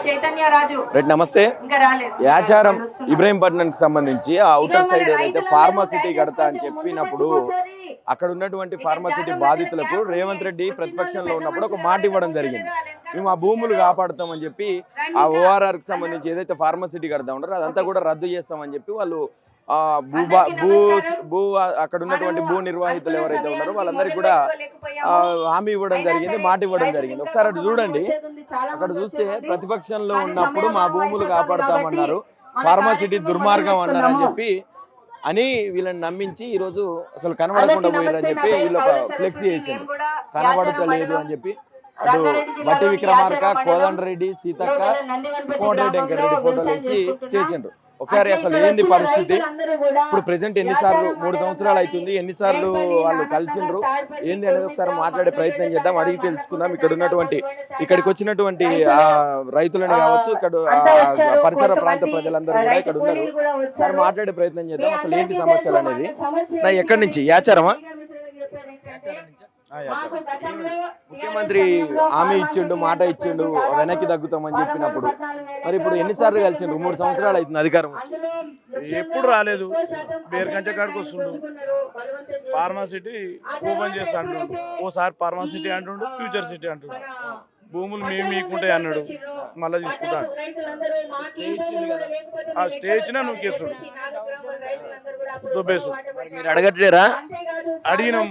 Right నమస్తే. యాచారం ఇబ్రహీంపట్నంకి సంబంధించి ఆ అవుటర్ సైడ్ ఏదైతే ఫార్మాసిటీ కడతా అని చెప్పినప్పుడు అక్కడ ఉన్నటువంటి ఫార్మాసిటీ బాధితులకు రేవంత్ రెడ్డి ప్రతిపక్షంలో ఉన్నప్పుడు ఒక మాట ఇవ్వడం జరిగింది. మేము ఆ భూములు కాపాడుతామని చెప్పి ఆ ఓఆర్ఆర్కి సంబంధించి ఏదైతే ఫార్మాసిటీ కడతా ఉంటారో అదంతా కూడా రద్దు చేస్తామని చెప్పి వాళ్ళు భూ అక్కడ ఉన్నటువంటి భూ నిర్వాహితులు ఎవరైతే ఉన్నారో వాళ్ళందరికీ కూడా హామీ ఇవ్వడం జరిగింది, మాట ఇవ్వడం జరిగింది. ఒకసారి అటు చూడండి, అక్కడ చూస్తే ప్రతిపక్షంలో ఉన్నప్పుడు మా భూములు కాపాడుతామన్నారు, ఫార్మాసిటీ దుర్మార్గం అన్నారు అని చెప్పి అని వీళ్ళని నమ్మించి ఈరోజు అసలు కనబడకుండా పోయారని చెప్పి వీళ్ళు ఒక ఫ్లెక్సీ చేశారు, కనబడతలేదు అని చెప్పి. అటు బట్టి విక్రమార్క, కోదండరెడ్డి, సీతక్క, కోమటిరెడ్డి వెంకటరెడ్డి ఫోటోలు వేసి చేసిండ్రు. ఒకసారి అసలు ఏంది పరిస్థితి, ఇప్పుడు ప్రెసెంట్ ఎన్నిసార్లు 3 సంవత్సరాలు అవుతుంది, ఎన్నిసార్లు వాళ్ళు కలిసిండ్రు ఏంది అనేది ఒకసారి మాట్లాడే ప్రయత్నం చేద్దాం, అడిగి తెలుసుకుందాం. ఇక్కడికి వచ్చినటువంటి రైతులని కావచ్చు, ఇక్కడ పరిసర ప్రాంత ప్రజలందరూ కూడా ఇక్కడ ఉన్నారు. ఒకసారి మాట్లాడే ప్రయత్నం చేద్దాం, అసలు ఏంటి సమస్యలు అనేది. నా ఎక్కడి నుంచి? యాచారమా? ముఖ్యమంత్రి హామీ ఇచ్చిండు, మాట ఇచ్చిండు, వెనక్కి తగ్గుతామని చెప్పినప్పుడు మరి ఇప్పుడు ఎన్నిసార్లు కలిసిండ్రు? 3 సంవత్సరాలు అవుతుంది అధికారం. ఎప్పుడు రాలేదు. బేర్ కంచకాడికి వస్తుండు, ఫార్మాసిటీ ఓపెన్ చేస్తా అంటుండు. ఓసారి ఫార్మాసిటీ అంటుండు, ఫ్యూచర్ సిటీ అంటుండు. భూములు మేము మీకుంటాయి అన్నాడు, మళ్ళీ తీసుకుంటాడు. ఆ స్టే ఇచ్చినా నువ్వు కేసుడు దుబ్బేసు. మీరు అడగట్లేరా? అడిగినాం,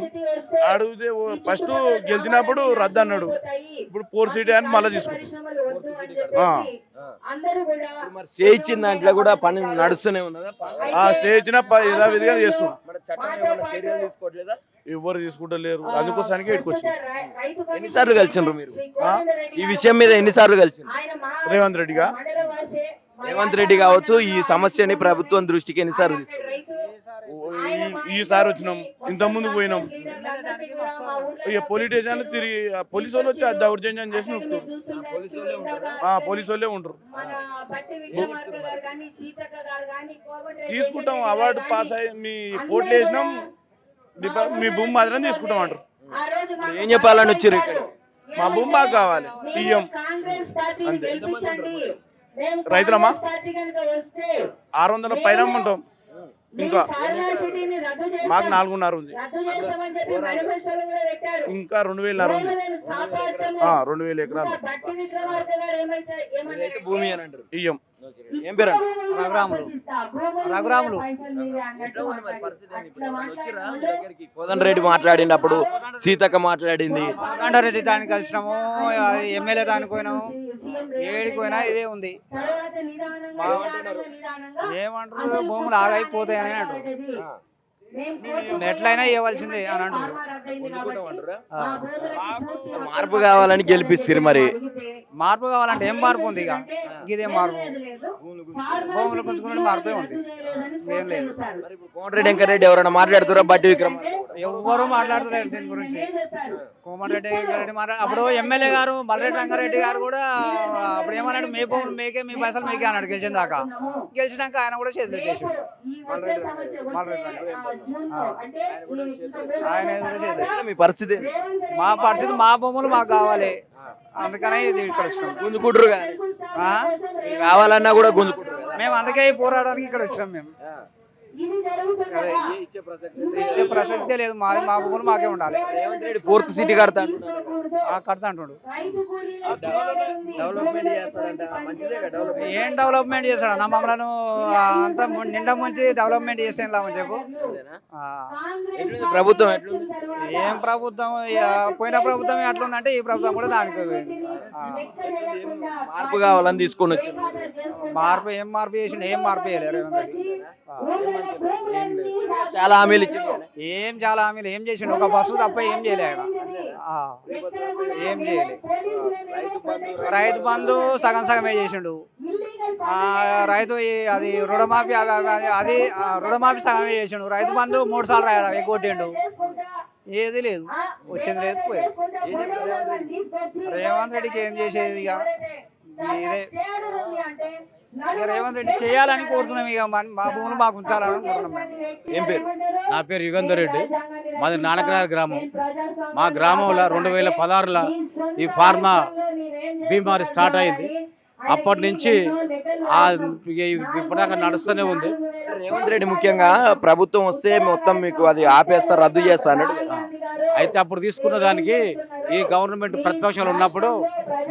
అడిగితే ఫస్ట్ గెలిచినప్పుడు రద్దు అన్నాడు, ఇప్పుడు 4 సీటే అని మళ్ళీ తీసుకుంటాం. స్టే ఇచ్చిన దాంట్లో కూడా పని నడుస్తూనే ఉన్నదా? స్టే ఇచ్చినా యథావిధిగా చేస్తున్నాం. తీసుకోవట్లేదా? ఎవరు తీసుకుంటలేరు, అందుకోసానికి ఇటుకొచ్చి. ఎన్నిసార్లు కలిసిండ్రు మీరు ఈ విషయం మీద? ఎన్నిసార్లు కలిసిండ్రు? రేవంత్ రెడ్డి కావచ్చు, ఈ సమస్యని ప్రభుత్వం దృష్టికి ఎన్నిసార్లు తీసుకుంటారు? ఈసారి వచ్చినాం, ఇంత ముందు పోయినాం. ఇక పోలీస్ స్టేషన్ తిరిగి పోలీసు వాళ్ళు వచ్చి దౌర్జన్యం చేసి నొక్కుతారు. పోలీసు వాళ్ళే ఉంటారు. తీసుకుంటాం, అవార్డు పాస్ అయ్యి మీ కోర్టులు వేసినాం, మీ భూమి మాత్రం తీసుకుంటాం అంటారు. ఏం చెప్పాలని వచ్చారు ఇక్కడ? మా భూమి మాకు కావాలి, ఇయ్యం అంతే. రైతులమ్మా 600 పైన ఉంటాం. ఇంకా మాకు 4.5 ఉంది, ఇంకా 2,000 ఉంది. 2,000 ఎకరాలు భూమి అని అంటారు. ఇయ్యం. ఏం పేరు? రఘురాములు. కోదండరెడ్డి మాట్లాడినప్పుడు, సీతక్క మాట్లాడింది, కోదండరెడ్డి దానికి కలిసినాము, ఎమ్మెల్యే దానికి పోయినాము, ఏడికి పోయినా ఇదే ఉంది. ఏమంటారు, భూములు ఆగైపోతాయని అంటారు. ఎట్లయినా ఇవ్వాల్సిందే అని అంటారు. మార్పు కావాలని గెలిపిస్తారు. మరి మార్పు కావాలంటే ఏం మార్పు ఉంది? ఇక ఇదే మార్పు, భూములు గుంజుకునే మార్పే ఉంది, ఏం లేదు. కోమటిరెడ్డి వెంకటరెడ్డి ఎవరైనా మాట్లాడుతారా? బట్టి విక్రమ ఎవరు మాట్లాడతలేరు దీని గురించి. కోమటిరెడ్డి వెంకటరెడ్డి అప్పుడు ఎమ్మెల్యే గారు బలరెడ్డి రంగారెడ్డి గారు కూడా అప్పుడు ఏమన్నాడు, మీ భూములు మీకే, మీ పైసలు మీకే అన్నాడు. గెలిచిన దాకా, గెలిచినాక ఆయన కూడా చేతులు చేసాడు. మీ పరిస్థితి? మా పరిస్థితి, మా భూములు మాకు కావాలి, అందుకనే ఇక్కడ వచ్చినాం. గుంజుకుంటారు కావాలన్నా కూడా గుంజుకుంటారు. మేము అందుకే పోరాడడానికి ఇక్కడ వచ్చినాం. మేము ఇచ్చే ప్రసక్తే లేదు, మాది మా భూములు మాకే ఉండాలి. రేవంత్ రెడ్డి 4th సిటీ కడతా అంటున్నాడు. డెవలప్మెంట్ చేస్తాడంట. ఏం డెవలప్మెంట్ చేస్తాడు? మమ్మల్ని అంతా నిండా ముంచి డెవలప్మెంట్ చేస్తే లాభం చెప్పు. ప్రభుత్వం ఏం ప్రభుత్వం? పోయిన ప్రభుత్వం ఎట్లుందంటే ఈ ప్రభుత్వం కూడా దానికి మార్పు కావాలని తీసుకొని వచ్చి. మార్పు ఏం మార్పు చేసిండు? ఏం మార్పు చేయలేరు. చాలా హామీలు ఇచ్చిండు. ఏం చాలా హామీలు ఏం చేసిండు? ఒక బస్సు తప్ప ఏం చేయలే ఆయన. ఏం చేయలే. రైతు బంధు సగం సగమే చేసిండు. రైతు అది రుణమాఫీ, అది రుణమాఫీ సగమే చేసిండు. రైతు బంధు 3 సార్లు ఎగ్గొట్టిండు, ఏది లేదు, వచ్చింది లేదు, పోయేది. రేవంత్ రెడ్డికి ఏం చేసేది? ఇక ఇదే రేవంత్ రెడ్డి చేయాలని కోరుతున్నాం. ఇక మా భూములు మాకు ఉంచాలని కోరుతున్నాం. ఏం పేరు? నా పేరు యుగంధర్ రెడ్డి, మాది నానకనార్ గ్రామం. మా గ్రామంలో 2016లో ఈ ఫార్మా బీమారి స్టార్ట్ అయింది. అప్పటి నుంచి ఇప్పటిదాకా నడుస్తూనే ఉంది. రేవంత్ రెడ్డి ముఖ్యంగా ప్రభుత్వం వస్తే మొత్తం మీకు అది ఆపేస్తారు, రద్దు చేస్తారు అన్నాడు. అయితే అప్పుడు తీసుకున్న దానికి ఈ గవర్నమెంట్ ప్రతిపక్షాలు ఉన్నప్పుడు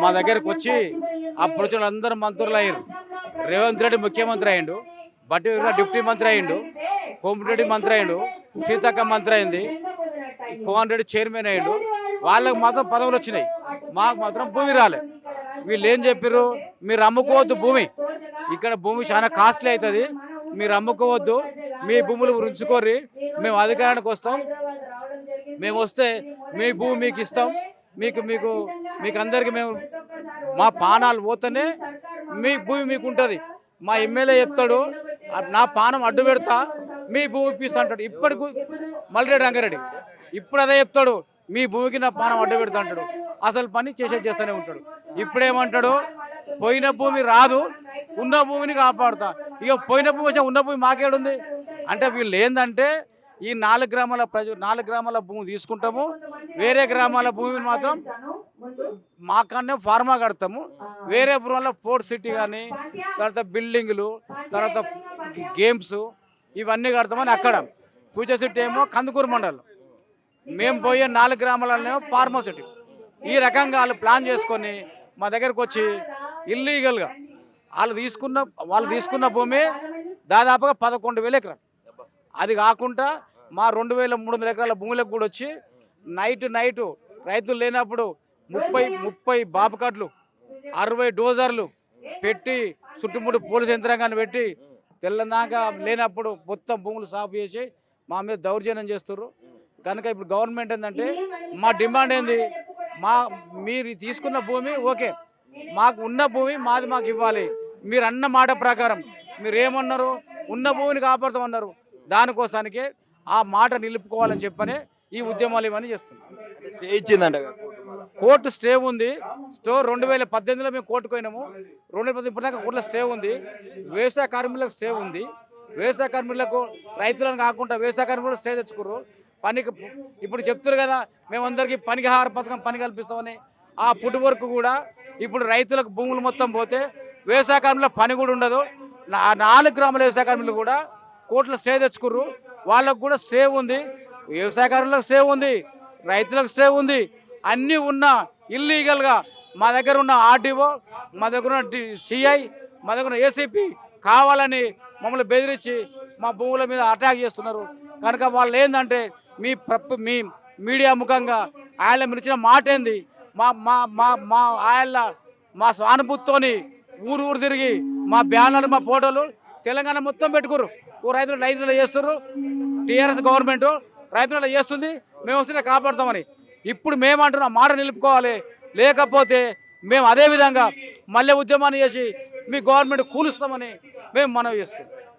మా దగ్గరకు వచ్చి అప్పుడు వచ్చిన అందరూ మంత్రులు అయ్యారు. రేవంత్ రెడ్డి ముఖ్యమంత్రి అయ్యిండు, బట్టి విక్రమార్క డిప్యూటీ మంత్రి అయ్యిండు, కోమటిరెడ్డి మంత్రి అయ్యిండు, సీతక్క మంత్రి అయింది, కోమన్ రెడ్డి చైర్మన్ అయ్యిండు. వాళ్ళకి మాత్రం పదవులు వచ్చినాయి, మాకు మాత్రం భూమి రాలే. వీళ్ళు ఏం చెప్పారు, మీరు అమ్ముకోవద్దు భూమి, ఇక్కడ భూమి చాలా కాస్ట్లీ అవుతుంది, మీరు అమ్ముకోవద్దు, మీ భూములు ఉంచుకోర్రి, మేము అధికారానికి వస్తాం, మేము వస్తే మీ భూమి మీకు ఇస్తాం, మీకు మీకు మీకు అందరికీ మేము మా పానాలు పోతేనే మీ భూమి మీకు ఉంటుంది. మా ఎమ్మెల్యే చెప్తాడు, నా పానం అడ్డు పెడతా మీ భూమి ఇప్పిస్తా అంటాడు. ఇప్పటికి మల్రెడ్డి రంగారెడ్డి ఇప్పుడు అదే చెప్తాడు, మీ భూమికి నా పానం అడ్డు పెడతా అంటాడు. అసలు పని చేస్తూనే ఉంటాడు. ఇప్పుడేమంటాడు, పోయిన భూమి రాదు, ఉన్న భూమిని కాపాడుతా. ఇక పోయిన భూమి వచ్చా ఉన్న భూమి మాకేడుంది అంటే వీళ్ళు ఏంటంటే ఈ 4 గ్రామాల భూమి తీసుకుంటాము, వేరే గ్రామాల భూమిని మాత్రం మాకన్నా ఫార్మా కడతాము, వేరే భూముల్లో పోర్ట్ సిటీ కానీ తర్వాత బిల్డింగులు తర్వాత గేమ్స్ ఇవన్నీ కడతామని అక్కడ. ఫ్యూచర్ సిటీ ఏమో కందుకూరు మండలం, మేము పోయే 4 గ్రామాలనేమో ఫార్మా సిటీ. ఈ రకంగా వాళ్ళు ప్లాన్ చేసుకొని మా దగ్గరకు వచ్చి ఇల్లీగల్గా వాళ్ళు తీసుకున్న భూమి దాదాపుగా 11,000 ఎకరాలు. అది కాకుండా మా 2,300 ఎకరాల భూములకు కూడా వచ్చి నైట్ రైతులు లేనప్పుడు 30 బాబు కట్లు 60 డోజర్లు పెట్టి చుట్టుముట్టు పోలీసు యంత్రాంగాన్ని పెట్టి తెల్లదాకా లేనప్పుడు మొత్తం భూములు సాగు చేసి మా మీద దౌర్జన్యం చేస్తున్నారు. కనుక ఇప్పుడు గవర్నమెంట్ ఏంటంటే మా డిమాండ్ ఏంది, మీరు తీసుకున్న భూమి ఓకే, మాకు ఉన్న భూమి మాకు ఇవ్వాలి. మీరు అన్న మాట ప్రకారం మీరు ఏమన్నారు, ఉన్న భూమిని కాపాడుతామన్నారు. దానికోసానికే ఆ మాట నిలుపుకోవాలని చెప్పని ఈ ఉద్యమాలు ఇవన్నీ చేస్తున్నాం. స్టే ఇచ్చిందంట, కోర్టు స్టే ఉంది. 2018లో మేము కోర్టుకు పోయినాము, 2018 ఇప్పటిదాకా కోర్టులో స్టే ఉంది. వ్యవసాయ కార్మికులకు స్టే ఉంది. వ్యవసాయ కార్మికులకు రైతులను కాకుండా వ్యవసాయ కార్మికులు స్టే తెచ్చుకున్నారు. పనికి ఇప్పుడు చెప్తారు కదా, మేమందరికీ పనికి ఆహార పథకం పని కల్పిస్తామని. ఆ ఫుడ్ వర్క్ కూడా ఇప్పుడు రైతులకు భూములు మొత్తం పోతే వ్యవసాయ కార్మికులకు పని కూడా ఉండదు. 4 గ్రామాల వ్యవసాయ కార్మికులు కూడా కోర్టులో స్టే తెచ్చుకుర్రు, వాళ్ళకు కూడా స్టే ఉంది. వ్యవసాయ కార్మికులకు స్టే ఉంది, రైతులకు స్టే ఉంది. అన్నీ ఉన్న ఇల్లీగల్గా మా దగ్గర ఉన్న ఆర్డీఓ, మా దగ్గర ఉన్న సిఐ, మా దగ్గర ఉన్న ఏసీపీ కావాలని మమ్మల్ని బెదిరించి మా భూముల మీద అటాక్ చేస్తున్నారు. కనుక వాళ్ళు ఏంటంటే మీ మీడియా ముఖంగా ఆయన మీరు ఇచ్చిన మాట ఏంది, మా స్వానుభూతితోని ఊరు తిరిగి మా బ్యానర్లు మా ఫోటోలు తెలంగాణ మొత్తం పెట్టుకురు. రైతులు చేస్తున్నారు. టీఆర్ఎస్ గవర్నమెంట్ రైతులు చేస్తుంది, మేము వస్తే కాపాడుతామని. ఇప్పుడు మేమంటున్నాం మాట నిలుపుకోవాలి, లేకపోతే మేము అదే విధంగా మళ్ళీ ఉద్యమాన్ని చేసి మీ గవర్నమెంట్ కూలుస్తామని మేము మనవి చేస్తున్నాం.